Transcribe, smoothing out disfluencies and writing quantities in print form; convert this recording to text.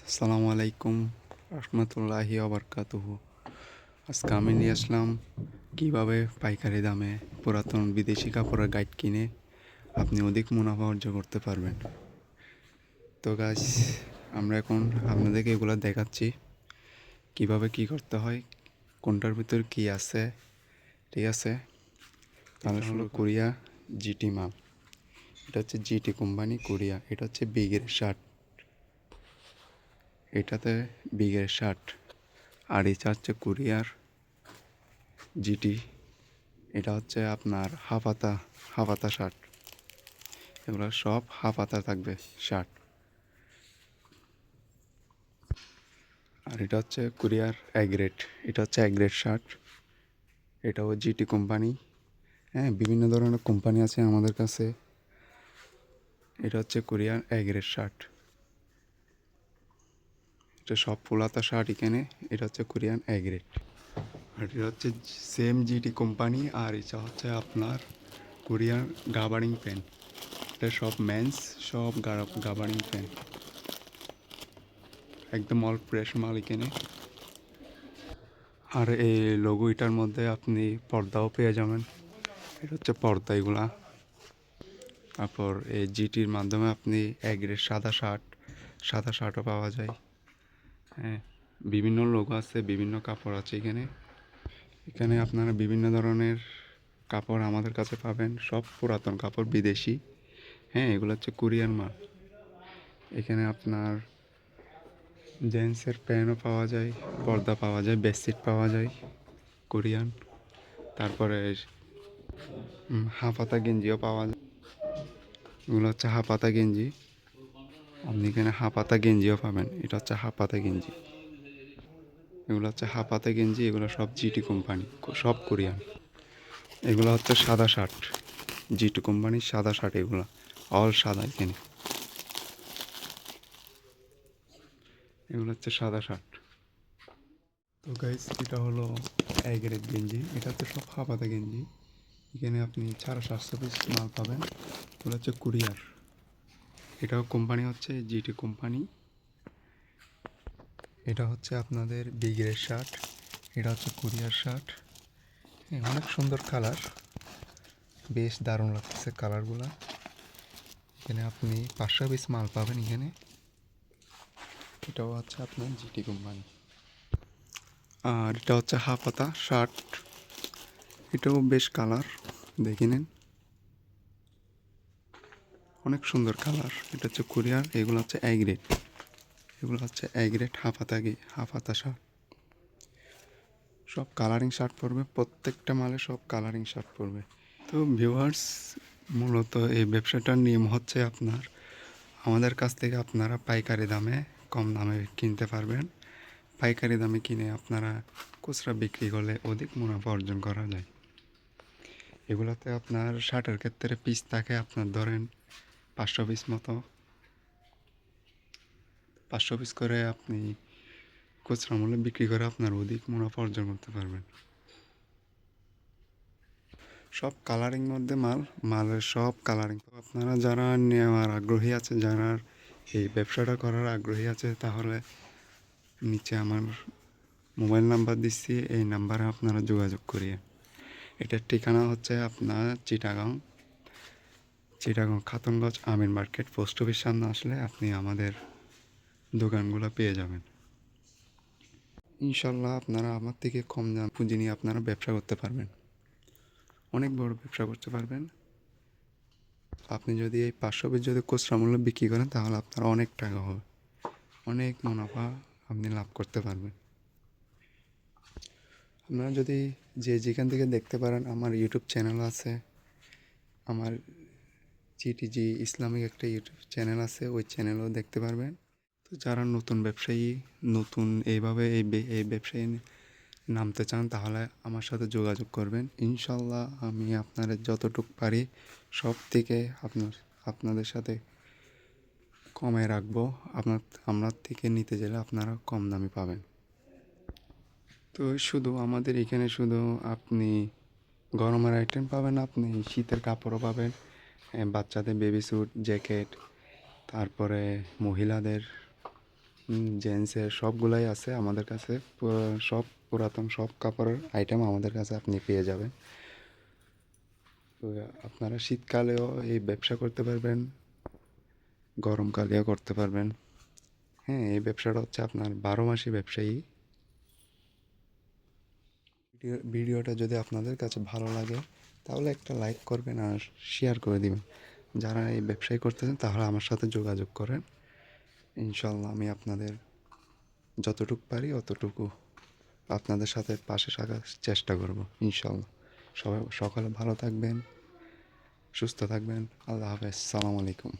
আসসালামু আলাইকুম রহমতুল্লাহি আবরকাতুহু। আজকে আমি নিয়ে আসলাম কীভাবে পাইকারি দামে পুরাতন বিদেশি কাপড়ের গাইড কিনে আপনি অধিক মুনাফা অর্জন করতে পারবেন। তো গাইস, আমরা এখন আপনাদেরকে এগুলো দেখাচ্ছি কিভাবে কি করতে হয়, কোনটার ভিতর কি আছে। ঠিক আছে, তাহলে হলো কোরিয়া জিটি মাল। এটা হচ্ছে জিটি কোম্পানি কোরিয়া। এটা হচ্ছে বিগের শার্ট, এটাতে বিগের শার্ট। আর এটা হচ্ছে কোরিয়ার জিটি। এটা হচ্ছে আপনার হাফাতা শার্ট। এগুলো সব হাফাতা থাকবে শার্ট। আর এটা হচ্ছে কোরিয়ার অ্যাগ্রেড। এটা হচ্ছে অ্যাগ্রেড শার্ট। এটাও জিটি কোম্পানি। হ্যাঁ, বিভিন্ন ধরনের কোম্পানি আছে আমাদের কাছে। এটা হচ্ছে কোরিয়ান অ্যাগ্রেড শার্ট। এটা সব ফুলাতা শার্ট এখানে। এটা হচ্ছে কোরিয়ান অ্যাগ্রেড। আর এটা হচ্ছে সেম জিটি কোম্পানি। আর এটা হচ্ছে আপনার কোরিয়ান গাবার্ডিং প্যান্ট। এটা সব মেন্স, সব গাবার্ডিং প্যান্ট, একদম অল ফ্রেশ মাল এখানে। আর এই লোগো এটার মধ্যে আপনি পর্দাও পেয়ে যাবেন। এটা হচ্ছে পর্দা এগুলা। তারপর এই জিটির মাধ্যমে আপনি এগ্রেড সাদা শার্টও পাওয়া যায়। হ্যাঁ, বিভিন্ন লোগো আছে, বিভিন্ন কাপড় আছে এখানে। এখানে আপনারা বিভিন্ন ধরনের কাপড় আমাদের কাছে পাবেন, সব পুরাতন কাপড় বিদেশি। হ্যাঁ, এগুলো হচ্ছে কোরিয়ান মাল। এখানে আপনার জেন্টসের প্যান্টও পাওয়া যায়, পর্দা পাওয়া যায়, বেডশিট পাওয়া যায় কোরিয়ান। তারপরে হাফাতা গেঞ্জিও পাওয়া যায়। এগুলো হচ্ছে হাফাতা গেঞ্জি। আপনি এখানে হাফাতা গেঞ্জিও পাবেন। এটা হচ্ছে হাফাতা গেঞ্জি। এগুলো হচ্ছে হাফাতা গেঞ্জি। এগুলো সব জিটি কোম্পানি, সব কোরিয়ান। এগুলো হচ্ছে সাদা শার্ট, জিটি কোম্পানির সাদা শার্ট। এগুলো অল সাদা এখানে। এগুলো হচ্ছে সাদা শার্ট। তো গাইস, এটা হলো এগ্রেড গেঞ্জি। এটা হচ্ছে সব হাফাতা গেঞ্জি। এখানে আপনি 400-500 পিস মাল পাবেন। এগুলো হচ্ছে কুরিয়ার। এটাও কোম্পানি হচ্ছে জিটি কোম্পানি। এটা হচ্ছে আপনাদের বিগের শার্ট। এটা হচ্ছে কুরিয়ার শার্ট। হ্যাঁ, অনেক সুন্দর কালার, বেশ দারুণ লাগতেছে কালারগুলা। এখানে আপনি 500 পিস মাল পাবেন এখানে। এটাও হচ্ছে আপনার জিটি কোম্পানি। আর এটা হচ্ছে হাফাতা শার্ট। এটাও বেশ কালার, দেখে নেন, অনেক সুন্দর কালার। এটা হচ্ছে কোরিয়ার। এগুলো হচ্ছে অ্যাগ্রেড। এগুলো হচ্ছে অ্যাগ্রেড হাফাতা শার্ট। সব কালারিং শার্ট পরবে, প্রত্যেকটা মালে সব কালারিং শার্ট পরবে। তো ভিউয়ার্স, মূলত এই ব্যবসাটার নিয়ম হচ্ছে আপনার আমাদের কাছ থেকে আপনারা পাইকারি দামে, কম দামে কিনতে পারবেন। পাইকারি দামে কিনে আপনারা খুচরা বিক্রি করলে অধিক মুনাফা অর্জন করা যায়। এগুলোতে আপনার শার্টের ক্ষেত্রে পিস থাকে আপনার ধরেন 500 পিস মতো। 500 পিস করে আপনি খুচরা মূল্যে বিক্রি করে আপনার অধিক মুনাফা অর্জন করতে পারবেন। সব কালারিং মধ্যে মালের সব কালারিং। তো আপনারা যারা নেওয়ার আগ্রহী আছে, যারা এই ব্যবসাটা করার আগ্রহী আছে, তাহলে নিচে আমার মোবাইল নাম্বার দিচ্ছি, এই নাম্বারে আপনারা যোগাযোগ করিয়ে। এটার ঠিকানা হচ্ছে আপনার চিটাগাং খাতুনগঞ্জ আমিন মার্কেট। পোস্ট অফিস সামনে আসলে আপনি আমাদের দোকানগুলো পেয়ে যাবেন। ইনশাল্লাহ আপনারা আমার থেকে কম দাম পুঁজি নিয়ে আপনারা ব্যবসা করতে পারবেন, অনেক বড় ব্যবসা করতে পারবেন। আপনি যদি এই 500 পিস যদি খুচরা মূল্য বিক্রি করেন, তাহলে আপনার অনেক টাকা হবে, অনেক মুনাফা আপনি লাভ করতে পারবেন। আপনারা যদি যেখান থেকে দেখতে পারেন, আমার ইউটিউব চ্যানেল আছে। আমার জিটিজি ইসলামিক একটা ইউটিউব চ্যানেল আছে, ওই চ্যানেলও দেখতে পারবেন। তো যারা নতুন ব্যবসায়ী, নতুন এইভাবে এই ব্যবসায়ী নামতে চান, তাহলে আমার সাথে যোগাযোগ করবেন। ইনশাল্লাহ আমি আপনাদের যতটুকু পারি সব থেকে আপনাদের সাথে কমে রাখবো। আপনার থেকে নিতে গেলে আপনারা কম দামে পাবেন। তো শুধু আমাদের এখানে শুধু আপনি গরমের আইটেম পাবেন, আপনি শীতের কাপড়ও পাবেন, বাচ্চাদের বেবি স্যুট, জ্যাকেট, তারপরে মহিলাদের জেন্টসের সবগুলাই আছে আমাদের কাছে। সব পুরাতন সব কাপড়ের আইটেম আমাদের কাছে আপনি পেয়ে যাবেন। তো আপনারা শীতকালেও এই ব্যবসা করতে পারবেন, গরমকালেও করতে পারবেন। হ্যাঁ, এই ব্যবসাটা হচ্ছে আপনার 12 মাসই ব্যবসায়ী। ভিডিওটা যদি আপনাদের কাছে ভালো লাগে তাহলে একটা লাইক করবেন আর শেয়ার করে দিবেন। যারা এই ব্যবসায়ী করতেছেন তাহলে আমার সাথে যোগাযোগ করেন। ইনশাল্লাহ আমি আপনাদের যতটুকু পারি অতটুকু আপনাদের সাথে পাশে থাকার চেষ্টা করব ইনশাল্লাহ। সবাই সকালে ভালো থাকবেন, সুস্থ থাকবেন। আল্লাহ হাফেজ, সালাম আলাইকুম।